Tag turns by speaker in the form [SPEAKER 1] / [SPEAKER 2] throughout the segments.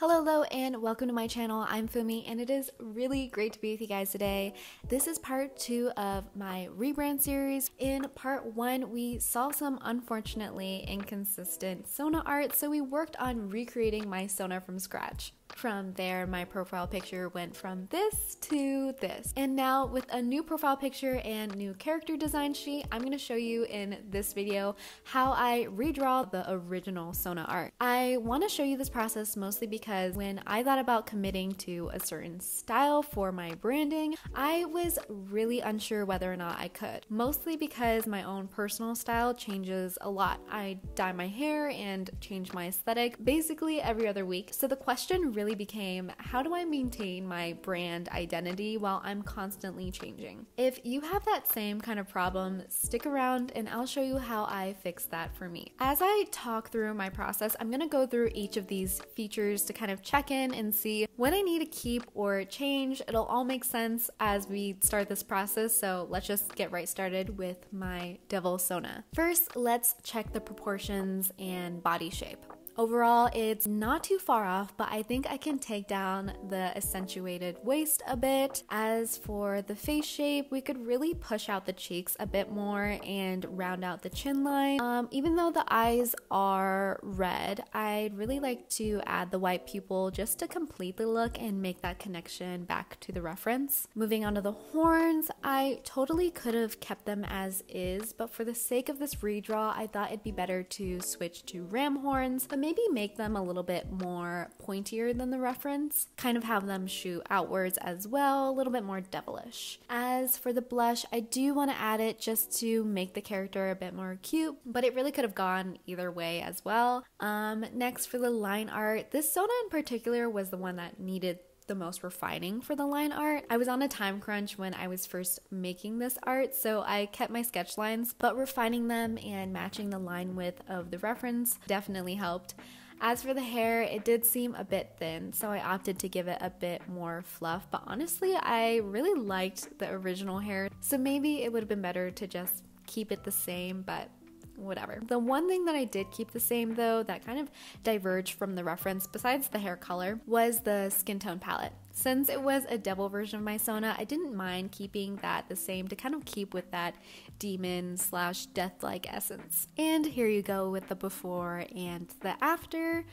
[SPEAKER 1] Hello, and welcome to my channel. I'm Fumi, and it is really great to be with you guys today. This is part 2 of my Rebrand series. In part 1, we saw some unfortunately inconsistent Sona art, so we worked on recreating my Sona from scratch. From there, my profile picture went from this to this. And now with a new profile picture and new character design sheet, I'm going to show you in this video how I redraw the original Sona art. I want to show you this process mostly because when I thought about committing to a certain style for my branding, I was really unsure whether or not I could. Mostly because my own personal style changes a lot. I dye my hair and change my aesthetic basically every other week. So the question really became, how do I maintain my brand identity while I'm constantly changing? If you have that same kind of problem, stick around and I'll show you how I fix that for me. As I talk through my process, I'm gonna go through each of these features to kind of check in and see what I need to keep or change. It'll all make sense as we start this process, so let's just get right started with my Devil Sona. First, let's check the proportions and body shape. Overall, it's not too far off, but I think I can take down the accentuated waist a bit. As for the face shape, we could really push out the cheeks a bit more and round out the chin line. Even though the eyes are red, I'd really like to add the white pupil just to complete the look and make that connection back to the reference. Moving on to the horns, I totally could have kept them as is, but for the sake of this redraw, I thought it'd be better to switch to ram horns, but maybe make them a little bit more pointier than the reference, kind of have them shoot outwards as well, a little bit more devilish. As for the blush, I do want to add it just to make the character a bit more cute, but it really could have gone either way as well. Next, for the line art, this Sona in particular was the one that needed the most refining for the line art. I was on a time crunch when I was first making this art, so I kept my sketch lines, but refining them and matching the line width of the reference definitely helped. As for the hair, it did seem a bit thin, so I opted to give it a bit more fluff, but honestly, I really liked the original hair, so maybe it would have been better to just keep it the same, but whatever. The one thing that I did keep the same though, that kind of diverged from the reference besides the hair color, was the skin tone palette. Since it was a devil version of my Sona, I didn't mind keeping that the same to kind of keep with that demon / death-like essence. And here you go with the before and the after.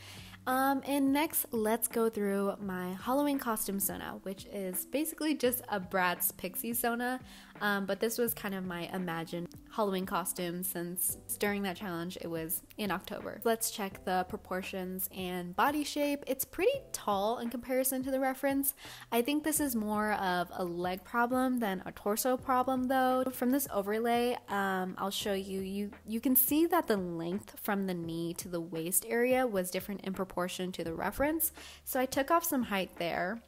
[SPEAKER 1] And next, let's go through my Halloween costume Sona, which is basically just a Bratz Pixie Sona, but this was kind of my imagined Halloween costume since during that challenge it was in October. Let's check the proportions and body shape. It's pretty tall in comparison to the reference. I think this is more of a leg problem than a torso problem though. From this overlay, I'll show you, you can see that the length from the knee to the waist area was different in proportion to the reference, so I took off some height there.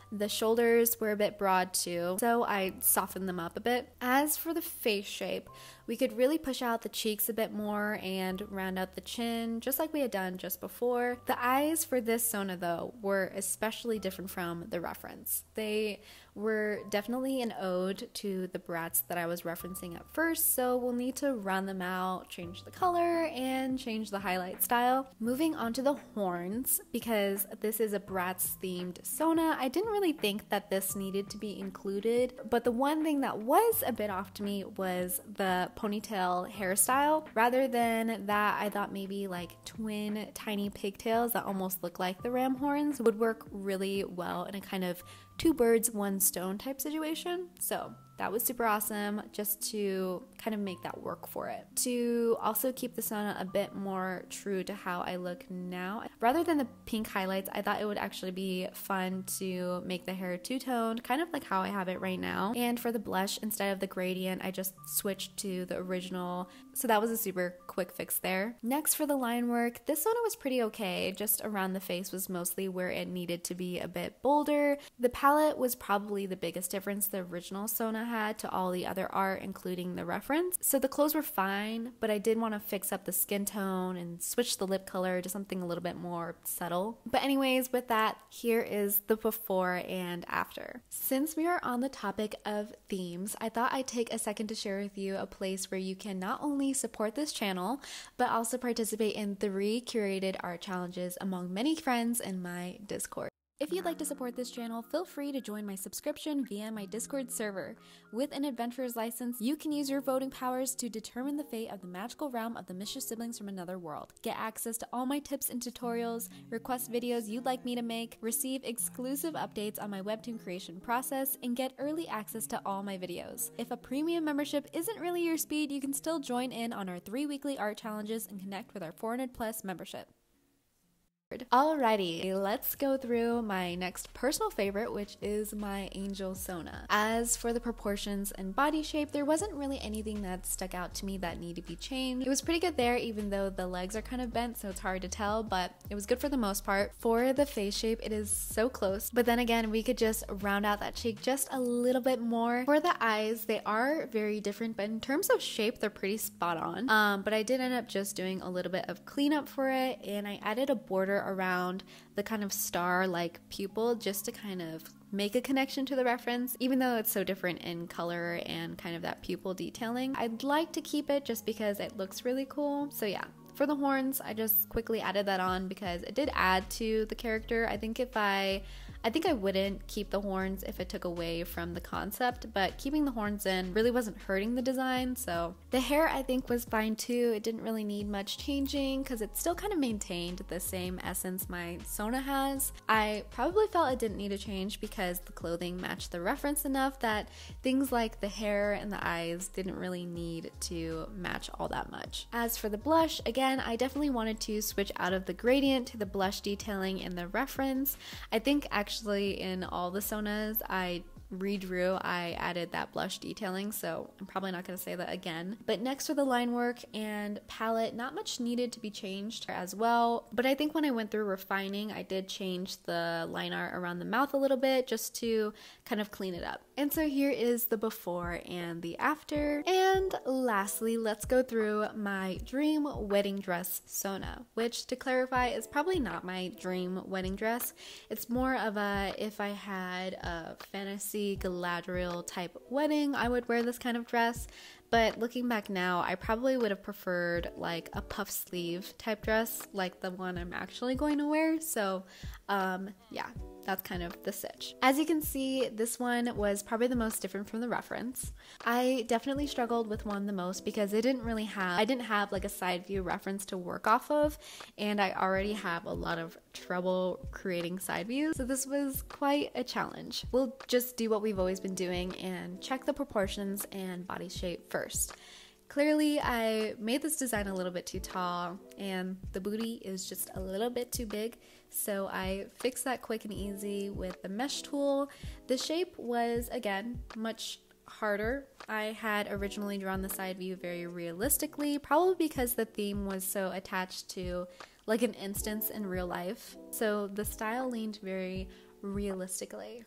[SPEAKER 1] The shoulders were a bit broad too, so I softened them up a bit. As for the face shape, we could really push out the cheeks a bit more and round out the chin, just like we had done just before. The eyes for this Sona though were especially different from the reference. They were definitely an ode to the Bratz that I was referencing at first, so we'll need to round them out, change the color, and change the highlight style. Moving on to the horns, because this is a Bratz themed Sona, I didn't really think that this needed to be included, but the one thing that was a bit off to me was the ponytail hairstyle. Rather than that, I thought maybe like twin tiny pigtails that almost look like the ram horns would work really well in a kind of two birds, one stone type situation. So that was super awesome, just to kind of make that work for it. To also keep the Sona a bit more true to how I look now, rather than the pink highlights, I thought it would actually be fun to make the hair two-toned, kind of like how I have it right now. And for the blush, instead of the gradient, I just switched to the original, so that was a super quick fix there. Next, for the line work, this Sona was pretty okay, just around the face was mostly where it needed to be a bit bolder. The palette was probably the biggest difference the original Sona had to all the other art, including the reference. So the clothes were fine, but I did want to fix up the skin tone and switch the lip color to something a little bit more subtle. But anyways, with that, here is the before and after. Since we are on the topic of themes, I thought I'd take a second to share with you a place where you can not only only support this channel, but also participate in 3 curated art challenges among many friends in my Discord. If you'd like to support this channel, feel free to join my subscription via my Discord server. With an adventurer's license, you can use your voting powers to determine the fate of the magical realm of the Mischief Siblings from another world. Get access to all my tips and tutorials, request videos you'd like me to make, receive exclusive updates on my Webtoon creation process, and get early access to all my videos. If a premium membership isn't really your speed, you can still join in on our 3 weekly art challenges and connect with our 400+ membership. Alrighty, let's go through my next personal favorite, which is my angel Sona. As for the proportions and body shape, there wasn't really anything that stuck out to me that needed to be changed. It was pretty good there, even though the legs are kind of bent, so it's hard to tell, but it was good for the most part. For the face shape, it is so close, but then again, we could just round out that cheek just a little bit more. For the eyes, they are very different, but in terms of shape, they're pretty spot on. But I did end up just doing a little bit of cleanup for it, and I added a border around the kind of star-like pupil just to kind of make a connection to the reference, even though it's so different in color and kind of that pupil detailing. I'd like to keep it just because it looks really cool. So yeah, for the horns, I just quickly added that on because it did add to the character. I think I wouldn't keep the horns if it took away from the concept, but keeping the horns in really wasn't hurting the design. So the hair I think was fine too. It didn't really need much changing because it still kind of maintained the same essence my Sona has. I probably felt it didn't need a change because the clothing matched the reference enough that things like the hair and the eyes didn't really need to match all that much. As for the blush, again, I definitely wanted to switch out of the gradient to the blush detailing in the reference. I think actually in all the Sonas I added that blush detailing, so I'm probably not going to say that again. But next for the line work and palette, not much needed to be changed as well, but I think when I went through refining, I did change the line art around the mouth a little bit just to kind of clean it up. And so here is the before and the after. And lastly, let's go through my dream wedding dress Sona, which, to clarify, is probably not my dream wedding dress. It's more of a, if I had a fantasy Galadriel type wedding, I would wear this kind of dress. But looking back now, I probably would have preferred like a puff sleeve type dress like the one I'm actually going to wear. So yeah, that's kind of the sitch. As you can see, this one was probably the most different from the reference. I definitely struggled with one the most because I didn't have like a side view reference to work off of, and I already have a lot of trouble creating side views, so this was quite a challenge. We'll just do what we've always been doing and check the proportions and body shape first. Clearly, I made this design a little bit too tall and the booty is just a little bit too big, so I fixed that quick and easy with the mesh tool. The shape was, again, much harder. I had originally drawn the side view very realistically, probably because the theme was so attached to like an instance in real life, so the style leaned very realistically.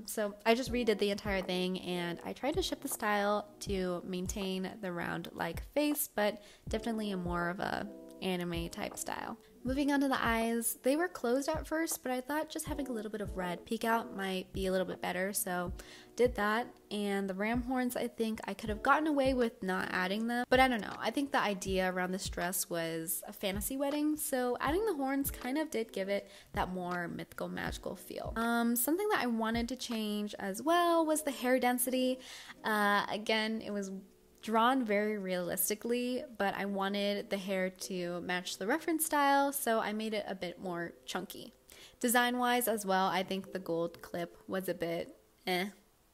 [SPEAKER 1] So I just redid the entire thing and I tried to shift the style to maintain the round like face, but definitely a more of a anime type style. Moving on to the eyes, they were closed at first, but I thought just having a little bit of red peek out might be a little bit better, so did that. And the ram horns, I think I could have gotten away with not adding them, but I don't know. I think the idea around this dress was a fantasy wedding, so adding the horns kind of did give it that more mythical, magical feel. Something that I wanted to change as well was the hair density. Again, it was drawn very realistically, but I wanted the hair to match the reference style, so I made it a bit more chunky. Design wise as well, I think the gold clip was a bit and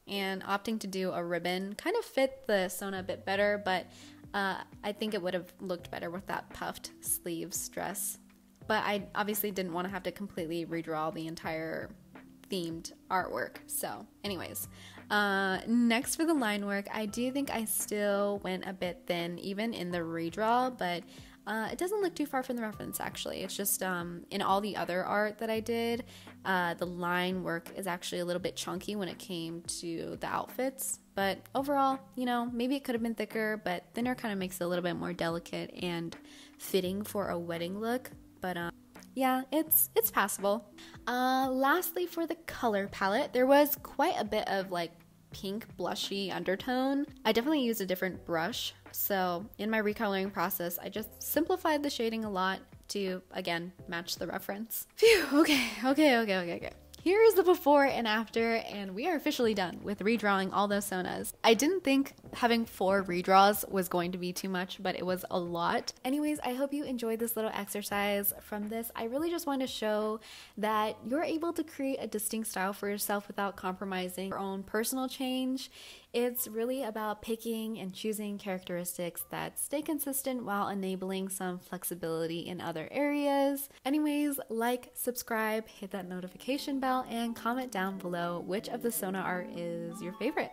[SPEAKER 1] opting to do a ribbon kind of fit the Sona a bit better, but I think it would have looked better with that puffed sleeves dress. But I obviously didn't want to have to completely redraw the entire themed artwork. So anyways, next for the line work, I do think I still went a bit thin even in the redraw, but it doesn't look too far from the reference actually. It's just in all the other art that I did, the line work is actually a little bit chunky when it came to the outfits. But overall, you know, maybe it could have been thicker, but thinner kind of makes it a little bit more delicate and fitting for a wedding look. But yeah, it's passable. Lastly, for the color palette, there was quite a bit of like pink blushy undertone. I definitely used a different brush, so in my recoloring process I just simplified the shading a lot to, again, match the reference. Phew, okay. Here is the before and after, and we are officially done with redrawing all those sonas. I didn't think having 4 redraws was going to be too much, but it was a lot. Anyways, I hope you enjoyed this little exercise from this. I really just want to show that you're able to create a distinct style for yourself without compromising your own personal change. It's really about picking and choosing characteristics that stay consistent while enabling some flexibility in other areas. Anyways, like, subscribe, hit that notification bell, and comment down below which of the Sona art is your favorite.